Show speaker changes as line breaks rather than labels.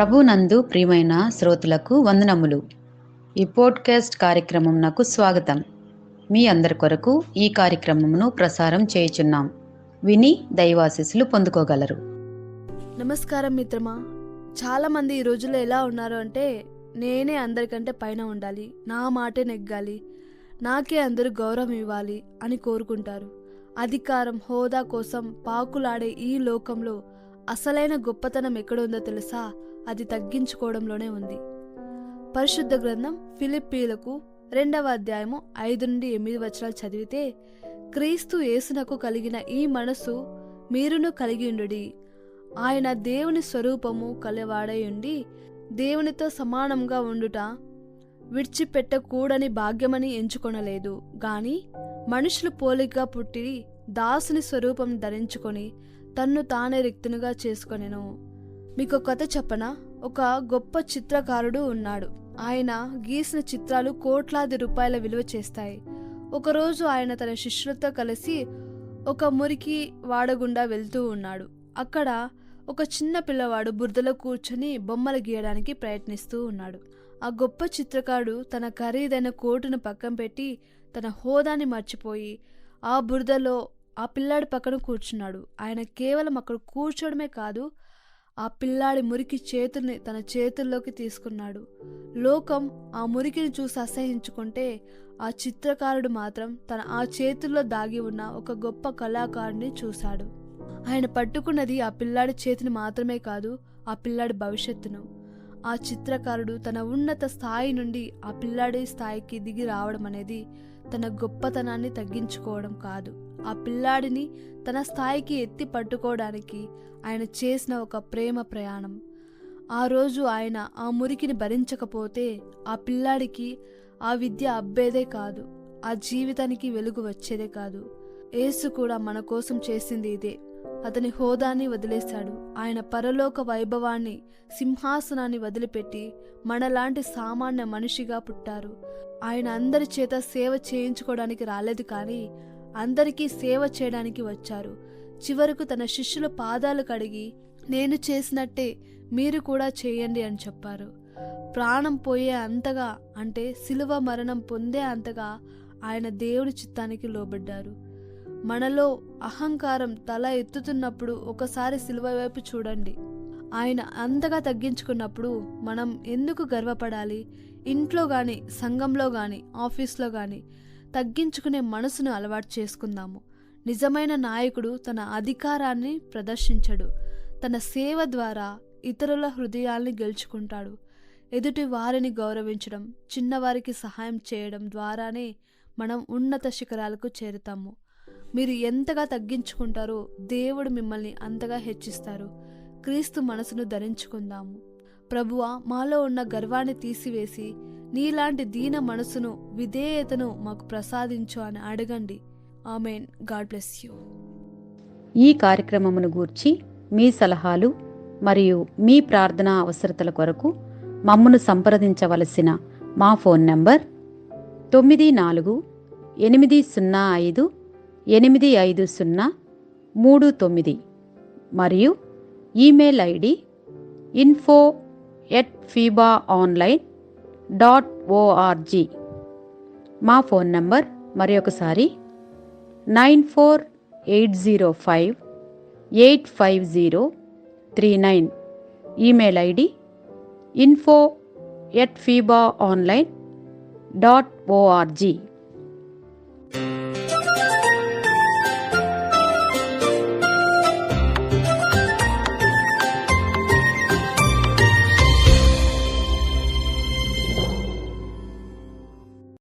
ప్రభునందు ప్రియమైన శ్రోతలకు వందనములు. ఈ పోడ్కాస్ట్ కార్యక్రమం నాకు స్వాగతం. మీ అందరి కొరకు ఈ కార్యక్రమమును ప్రసారం చేయుచున్నాం. విని దైవాశీస్సులు పొందుకోగలరు.
నమస్కారం మిత్రమా. చాలామంది ఈ రోజుల్లో ఎలా ఉన్నారు అంటే, నేనే అందరికంటే పైన ఉండాలి, నా మాటే నెగ్గాలి, నాకే అందరూ గౌరవం ఇవ్వాలి అని కోరుకుంటారు. అధికారం, హోదా కోసం పాకులాడే ఈ లోకంలో అసలైన గొప్పతనం ఎక్కడుందో తెలుసా? అది తగ్గించుకోవడంలోనే ఉంది. పరిశుద్ధ గ్రంథం ఫిలిప్పీలకు 2వ అధ్యాయము 5-8 చదివితే, క్రీస్తు యేసునకు కలిగిన ఈ మనసు మీరును కలిగియుండుడి. ఆయన దేవుని స్వరూపము కలవాడయుండి దేవునితో సమానంగా ఉండుట విడిచిపెట్టకూడని భాగ్యమని ఎంచుకొనలేదు గాని, మనుషులు పోలికగా పుట్టి దాసుని స్వరూపం ధరించుకొని తన్ను తానే రిక్తునిగా చేసుకొనెను. మీకు కథ చెప్పనా? ఒక గొప్ప చిత్రకారుడు ఉన్నాడు. ఆయన గీసిన చిత్రాలు కోట్లాది రూపాయల విలువ చేస్తాయి. ఒకరోజు ఆయన తన శిష్యులతో కలిసి ఒక మురికి వాడగుండా వెళ్తూ ఉన్నాడు. అక్కడ ఒక చిన్న పిల్లవాడు బురదలో కూర్చొని బొమ్మలు గీయడానికి ప్రయత్నిస్తూ ఉన్నాడు. ఆ గొప్ప చిత్రకారుడు తన ఖరీదైన కోటును పక్కన పెట్టి తన హోదాని మర్చిపోయి ఆ బురదలో ఆ పిల్లాడి పక్కన కూర్చున్నాడు. ఆయన కేవలం అక్కడ కూర్చోవడమే కాదు, ఆ పిల్లాడి మురికి చేతుల్ని తన చేతుల్లోకి తీసుకున్నాడు. లోకం ఆ మురికిని చూసి అసహించుకుంటే, ఆ చిత్రకారుడు మాత్రం ఆ చేతుల్లో దాగి ఉన్న ఒక గొప్ప కళాకారుడిని చూశాడు. ఆయన పట్టుకున్నది ఆ పిల్లాడి చేతిని మాత్రమే కాదు, ఆ పిల్లాడి భవిష్యత్తును. ఆ చిత్రకారుడు తన ఉన్నత స్థాయి నుండి ఆ పిల్లాడి స్థాయికి దిగి రావడం అనేది తన గొప్పతనాన్ని తగ్గించుకోవడం కాదు, ఆ పిల్లాడిని తన స్థాయికి ఎత్తి పట్టుకోవడానికి ఆయన చేసిన ఒక ప్రేమ ప్రయాణం. ఆ రోజు ఆయన ఆ మురికిని భరించకపోతే ఆ పిల్లాడికి ఆ విద్య అబ్బేదే కాదు, ఆ జీవితానికి వెలుగు వచ్చేదే కాదు. యేసు కూడా మన కోసం చేసింది ఇదే. అతని హోదాని వదిలేశాడు. ఆయన పరలోక వైభవాన్ని, సింహాసనాన్ని వదిలిపెట్టి మనలాంటి సామాన్య మనిషిగా పుట్టారు. ఆయన అందరి చేత సేవ చేయించుకోవడానికి రాలేదు, కానీ అందరికీ సేవ చేయడానికి వచ్చారు. చివరకు తన శిష్యుల పాదాలు కడిగి, నేను చేసినట్టే మీరు కూడా చేయండి అని చెప్పారు. ప్రాణం పోయే అంతగా, అంటే శిలువ మరణం పొందే అంతగా ఆయన దేవుని చిత్తానికి లోబడ్డారు. మనలో అహంకారం తల ఎత్తుతున్నప్పుడు ఒకసారి శిలువ వైపు చూడండి. ఆయన అంతగా తగ్గించుకున్నప్పుడు మనం ఎందుకు గర్వపడాలి? ఇంట్లో గాని, సంఘంలో గాని, ఆఫీస్లో గాని తగ్గించుకునే మనసును అలవాటు చేసుకుందాము. నిజమైన నాయకుడు తన అధికారాన్ని ప్రదర్శించడు, తన సేవ ద్వారా ఇతరుల హృదయాల్ని గెలుచుకుంటాడు. ఎదుటి వారిని గౌరవించడం, చిన్నవారికి సహాయం చేయడం ద్వారానే మనం ఉన్నత శిఖరాలకు చేరుతాము. మీరు ఎంతగా తగ్గించుకుంటారో దేవుడు మిమ్మల్ని అంతగా హెచ్చిస్తారు. క్రీస్తు మనసును ధరించుకుందాము. ప్రభువా, మాలో ఉన్న గర్వాన్ని తీసివేసి నీలాంటి దీన మనసును, విధేయతను మాకు ప్రసాదించు అని అడగండి. ఆమెన్. God bless you.
ఈ కార్యక్రమమును గూర్చి మీ సలహాలు మరియు మీ ప్రార్థనా అవసరతల కొరకు మమ్మను సంప్రదించవలసిన మా ఫోన్ నంబర్ 9448585039 మరియు ఈమెయిల్ ఐడి info@fibaonline.org. మా ఫోన్ నంబర్ మరొకసారి 9480585039. Email ID info@fibaonline.org.